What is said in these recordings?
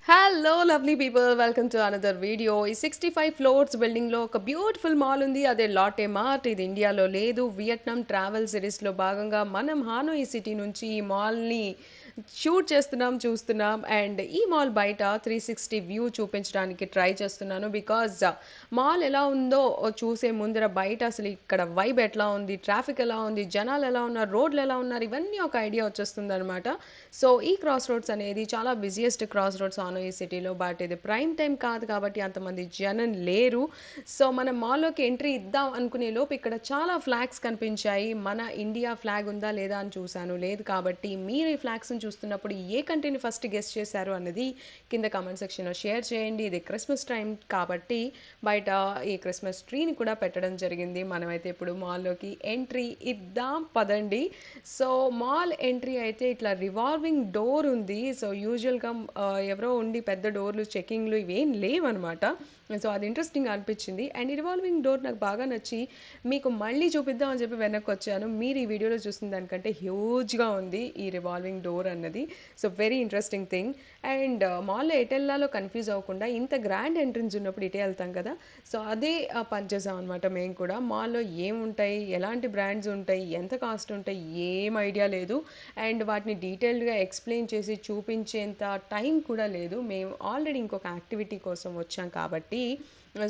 Hello lovely people welcome to another video. ఈ 65 floors building లో ఒక బ్యూటిఫుల్ మాల్ ఉంది. అదే లాటే మార్ట్. ఇది ఇండియాలో లేదు. వియట్నాం ట్రావెల్ సిరీస్ లో భాగంగా మనం హానోయి సిటీ నుంచి ఈ మాల్ ని షూట్ చేస్తున్నాం, చూస్తున్నాం. అండ్ ఈ మాల్ బయట 360 వ్యూ చూపించడానికి ట్రై చేస్తున్నాను. బికాజ్ మాల్ ఎలా ఉందో చూసే ముందర బయట అసలు ఇక్కడ వైబ్ ఎట్లా ఉంది, ట్రాఫిక్ ఎలా ఉంది, జనాలు ఎలా ఉన్నారు, రోడ్లు ఎలా ఉన్నారు, ఇవన్నీ ఒక ఐడియా వచ్చేస్తుంది అనమాట. సో ఈ క్రాస్ రోడ్స్ అనేది చాలా బిజియెస్ట్ క్రాస్ రోడ్స్ ఈ సిటీలో. బట్ ఇది ప్రైమ్ టైం కాదు కాబట్టి అంతమంది జనం లేరు. సో మనం మాల్లోకి ఎంట్రీ ఇద్దాం అనుకునే లోపు ఇక్కడ చాలా ఫ్లాగ్స్ కనిపించాయి. మన ఇండియా ఫ్లాగ్ ఉందా లేదా అని చూశాను, లేదు. కాబట్టి మీరు ఈ ఫ్లాగ్స్ని చూస్తున్నప్పుడు ఏ కంట్రీని ఫస్ట్ గెస్ట్ చేశారు అన్నది కింద కామెంట్ సెక్షన్లో షేర్ చేయండి. ఇది క్రిస్మస్ టైం కాబట్టి బయట ఈ క్రిస్మస్ ట్రీని కూడా పెట్టడం జరిగింది. మనమైతే ఇప్పుడు మాల్లోకి ఎంట్రీ ఇద్దాం పదండి. సో మాల్ ఎంట్రీ అయితే ఇట్లా రివాల్వింగ్ డోర్ ఉంది. సో యూజువల్గా ఎవరో ఉండి పెద్ద డోర్లు చెకింగ్లు ఇవేం లేవన్నమాట. సో అది ఇంట్రెస్టింగ్ అనిపించింది. అండ్ ఈ రివాల్వింగ్ డోర్ నాకు బాగా నచ్చి మీకు మళ్ళీ చూపిద్దాం అని చెప్పి వెనక్కి వచ్చాను. మీరు ఈ వీడియోలో చూసిన దానికంటే హ్యూజ్గా ఉంది ఈ రివాల్వింగ్ డోర్ అన్నది. So very interesting thing. And మాల్లో ఎటు వెళ్ళాలో కన్ఫ్యూజ్ అవ్వకుండా ఇంత గ్రాండ్ ఎంట్రన్స్ ఉన్నప్పుడు ఇటే వెళ్తాం కదా. సో అదే పని చేసాం అనమాట మేము కూడా. మాల్లో ఏముంటాయి, ఎలాంటి బ్రాండ్స్ ఉంటాయి, ఎంత కాస్ట్ ఉంటాయి, ఏం ఐడియా లేదు. అండ్ వాటిని డీటెయిల్డ్గా ఎక్స్ప్లెయిన్ చేసి చూపించేంత టైం కూడా లేదు. మేము ఆల్రెడీ ఇంకొక యాక్టివిటీ కోసం వచ్చాం కాబట్టి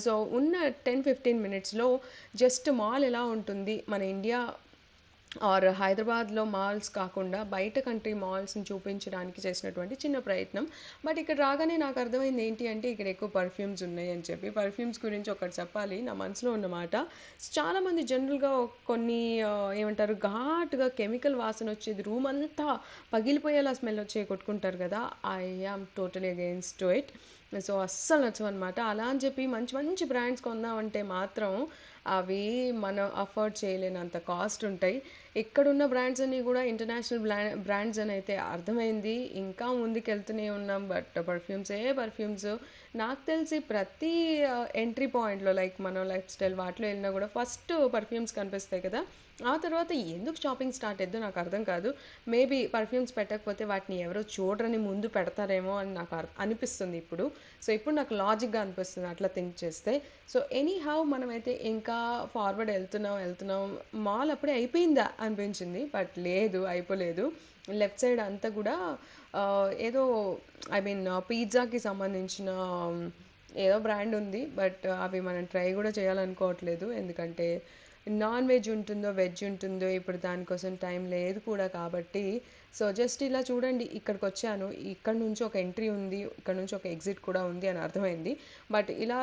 సో ఉన్న 10-15 మినిట్స్లో జస్ట్ మాల్ ఎలా ఉంటుంది, మన ఇండియా ఆర్ హైదరాబాద్లో మాల్స్ కాకుండా బయట కంట్రీ మాల్స్ని చూపించడానికి చేసినటువంటి చిన్న ప్రయత్నం. బట్ ఇక్కడ రాగానే నాకు అర్థమైంది ఏంటి అంటే ఇక్కడ ఎక్కువ పర్ఫ్యూమ్స్ ఉన్నాయి అని చెప్పి. పర్ఫ్యూమ్స్ గురించి ఒకటి చెప్పాలి, నా మనసులో ఉన్నమాట. చాలామంది జనరల్గా కొన్ని ఏమంటారు, ఘాటుగా కెమికల్ వాసన వచ్చేది, రూమ్ అంతా పగిలిపోయేలా స్మెల్ వచ్చే కొట్టుకుంటారు కదా. I am totally against to it. So అస్సలు నచ్చవన్నమాట. అలా అని చెప్పి మంచి మంచి బ్రాండ్స్ కొందామంటే మాత్రం అవి మనం అఫోర్డ్ చేయలేనంత కాస్ట్ ఉంటాయి. ఇక్కడున్న బ్రాండ్స్ అన్నీ కూడా ఇంటర్నేషనల్ బ్రాండ్స్ అని అయితే అర్థమైంది. ఇంకా ముందుకెళ్తూనే ఉన్నాం. బట్ పర్ఫ్యూమ్స్ నాకు తెలిసి ప్రతి ఎంట్రీ పాయింట్లో లైక్ మనం లైఫ్ స్టైల్ వాటిలో వెళ్ళినా కూడా ఫస్ట్ పర్ఫ్యూమ్స్ కనిపిస్తాయి కదా. ఆ తర్వాత ఎందుకు షాపింగ్ స్టార్ట్ అయ్యిద్దో నాకు అర్థం కాదు. మేబీ పర్ఫ్యూమ్స్ పెట్టకపోతే వాటిని ఎవరో చూడరని ముందు పెడతారేమో అని నాకు అనిపిస్తుంది ఇప్పుడు. సో ఇప్పుడు నాకు లాజిక్గా అనిపిస్తుంది అట్లా థింక్ చేస్తే. సో ఎనీ హౌ మనమైతే ఇంకా ఫార్వర్డ్ వెళ్తున్నాం. మాల్ అప్పుడే అయిపోయిందా అనిపించింది, బట్ లేదు, అయిపోలేదు. లెఫ్ట్ సైడ్ అంతా కూడా ఏదో ఐ మీన్ పిజ్జాకి సంబంధించిన ఏదో బ్రాండ్ ఉంది. బట్ అవి మనం ట్రై కూడా చేయాలనుకోవట్లేదు. ఎందుకంటే నాన్ వెజ్ ఉంటుందో వెజ్ ఉంటుందో ఇప్పుడు దానికోసం టైం లేదు కూడా కాబట్టి. సో జస్ట్ ఇలా చూడండి, ఇక్కడికి వచ్చాను, ఇక్కడ నుంచి ఒక ఎంట్రీ ఉంది, ఇక్కడ నుంచి ఒక ఎగ్జిట్ కూడా ఉంది అని అర్థమైంది. బట్ ఇలా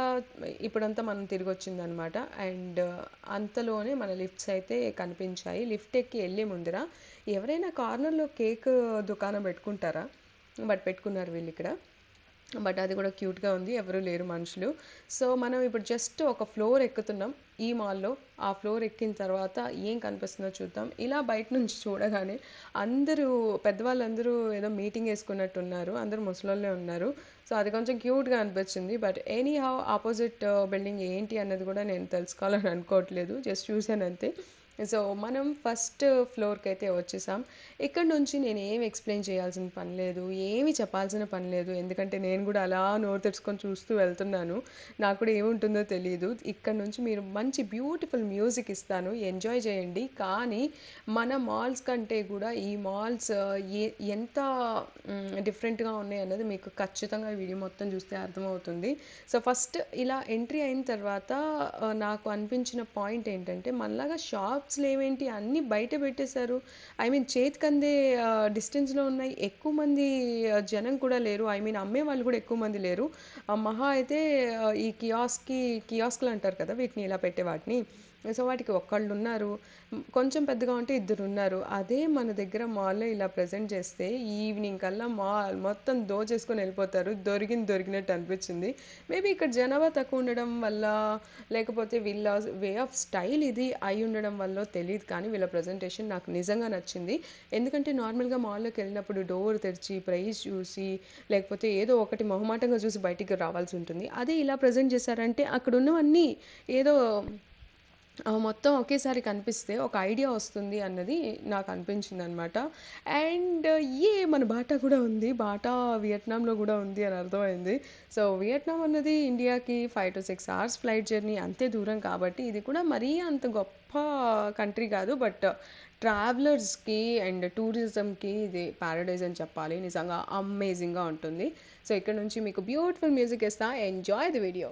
ఇప్పుడంతా మనం తిరిగి వచ్చిందనమాట. అండ్ అంతలోనే మన లిఫ్ట్స్ అయితే కనిపించాయి. లిఫ్ట్ ఎక్కి వెళ్ళే ముందర ఎవరైనా కార్నర్లో కేక్ దుకాణం పెట్టుకుంటారా, బట్ పెట్టుకున్నారు వీళ్ళు ఇక్కడ. బట్ అది కూడా క్యూట్గా ఉంది, ఎవరూ లేరు మనుషులు. సో మనం ఇప్పుడు జస్ట్ ఒక ఫ్లోర్ ఎక్కుతున్నాం ఈ మాల్లో. ఆ ఫ్లోర్ ఎక్కిన తర్వాత ఏం కనిపిస్తుందో చూద్దాం. ఇలా బయట నుంచి చూడగానే అందరూ పెద్దవాళ్ళందరూ ఏదో మీటింగ్ వేసుకున్నట్టు ఉన్నారు, అందరూ ముసలోళ్ళే ఉన్నారు. సో అది కొంచెం క్యూట్గా అనిపించింది. But any how opposite building ఏంటి అన్నది కూడా నేను తెలుసుకోవాలని అనుకోవట్లేదు, జస్ట్ చూశాను అంతే. సో మనం ఫస్ట్ ఫ్లోర్కి అయితే వచ్చేసాం. ఇక్కడ నుంచి నేను ఏం ఎక్స్ప్లెయిన్ చేయాల్సిన పని లేదు, ఏమి చెప్పాల్సిన పని లేదు. ఎందుకంటే నేను కూడా అలా నోరు తెరుచుకొని చూస్తూ వెళ్తున్నాను. నాకు కూడా ఏముంటుందో తెలియదు. ఇక్కడ నుంచి మీరు మంచి బ్యూటిఫుల్ మ్యూజిక్ ఇస్తాను, ఎంజాయ్ చేయండి. కానీ మన మాల్స్ కంటే కూడా ఈ మాల్స్ ఎంత డిఫరెంట్గా ఉన్నాయి అన్నది మీకు ఖచ్చితంగా ఈ వీడియో మొత్తం చూస్తే అర్థమవుతుంది. సో ఫస్ట్ ఇలా ఎంట్రీ అయిన తర్వాత నాకు అనిపించిన పాయింట్ ఏంటంటే మనలాగా షాప్స్ లేవేంటి, అన్నీ బయట పెట్టేశారు. ఐ మీన్ చేతికి అందే డిస్టెన్స్లో ఉన్నాయి. ఎక్కువ మంది జనం కూడా లేరు. ఐ మీన్ అమ్మే వాళ్ళు కూడా ఎక్కువ మంది లేరు. మహా అయితే ఈ కియాస్క్లు అంటారు కదా వీటిని, ఇలా పెట్టే వాటిని. సో వాటికి ఒక్కళ్ళు ఉన్నారు, కొంచెం పెద్దగా ఉంటే ఇద్దరు ఉన్నారు. అదే మన దగ్గర మాల్లో ఇలా ప్రజెంట్ చేస్తే ఈవినింగ్ కల్లా మాల్ మొత్తం దోచేసుకొని వెళ్ళిపోతారు. దొరికినట్టు అనిపించింది. మేబీ ఇక్కడ జనాభా తక్కువ ఉండడం వల్ల, లేకపోతే వీళ్ళ వే ఆఫ్ స్టైల్ ఇది అయి ఉండడం వల్ల తెలియదు, కానీ వీళ్ళ ప్రజెంటేషన్ నాకు నిజంగా నచ్చింది. ఎందుకంటే నార్మల్గా మాల్లోకి వెళ్ళినప్పుడు డోర్ తెరిచి ప్రైస్ చూసి లేకపోతే ఏదో ఒకటి మొహమాటంగా చూసి బయటికి రావాల్సి ఉంటుంది. అదే ఇలా ప్రజెంట్ చేశారంటే అక్కడ ఉన్నవన్నీ ఏదో మొత్తం ఒకేసారి కనిపిస్తే ఒక ఐడియా వస్తుంది అన్నది నాకనిపించిందనమాట. అండ్ మన బాటా కూడా ఉంది. బాటా వియత్నాంలో గూడా ఉంది అని అర్థమైంది. సో, వియత్నాం అన్నది ఇండియాకి 5-6 అవర్స్ ఫ్లైట్ జర్నీ అంతే దూరం కాబట్టి, ఇది కూడా మరీ అంత గొప్ప కంట్రీ కాదు. బట్ ట్రావెలర్స్‌కి అండ్ టూరిజంకి ఇది పారడైజ్ అని చెప్పాలి. నిజంగా అమేజింగ్‌గా ఉంటుంది. సో, ఇక్కడ నుంచి మీకు బ్యూటిఫుల్ మ్యూజిక్ ఇస్తా. Enjoy the video.